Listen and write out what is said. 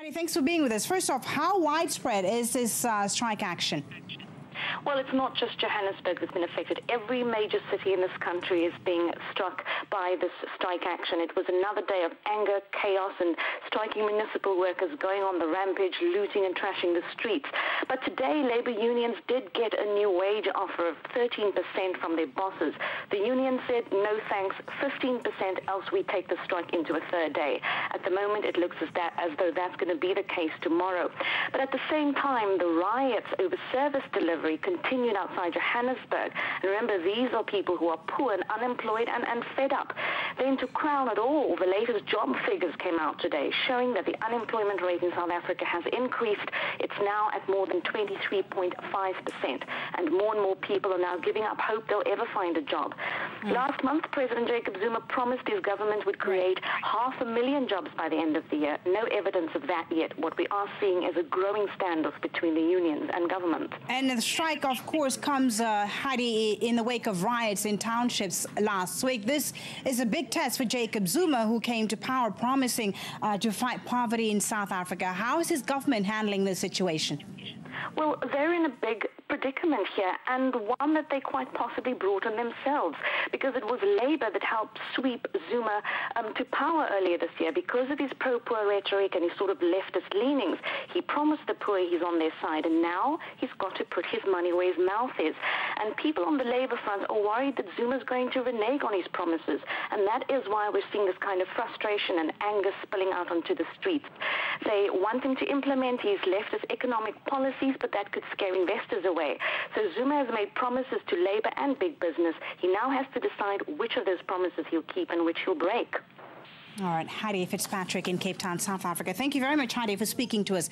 Hayde, thanks for being with us. First off, how widespread is this strike action? Well, it's not just Johannesburg that's been affected. Every major city in this country is being struck by this strike action. It was another day of anger, chaos, and striking municipal workers going on the rampage, looting and trashing the streets. But today, labor unions did get a new wage offer of 13% from their bosses. The union said, no thanks, 15%, else we take the strike into a third day. At the moment, it looks as though that's going to be the case tomorrow. But at the same time, the riots over service delivery continued outside Johannesburg. And remember, these are people who are poor and unemployed and fed up. Then to crown it all, the latest job figures came out today, showing that the unemployment rate in South Africa has increased. It's now at more than 23.5%. And more people are now giving up hope they'll ever find a job. Last month, President Jacob Zuma promised his government would create 500,000 jobs by the end of the year. No evidence of that yet. What we are seeing is a growing standoff between the unions and government. And the strike, of course, comes, Hayde, in the wake of riots in townships last week. This is a big test for Jacob Zuma, who came to power promising to fight poverty in South Africa. How is his government handling this situation? Well, they're in a big predicament here, and one that they quite possibly brought on themselves, because it was Labour that helped sweep Zuma to power earlier this year. Because of his pro-poor rhetoric and his sort of leftist leanings, he promised the poor he's on their side, and now he's got to put his money where his mouth is. And people on the Labour front are worried that Zuma's going to renege on his promises, and that is why we're seeing this kind of frustration and anger spilling out onto the streets. They want him to implement his leftist economic policies, but that could scare investors away. So Zuma has made promises to Labour and big business. He now has to decide which of those promises he'll keep and which he'll break. All right, Hayde FitzPatrick in Cape Town, South Africa. Thank you very much, Hayde, for speaking to us.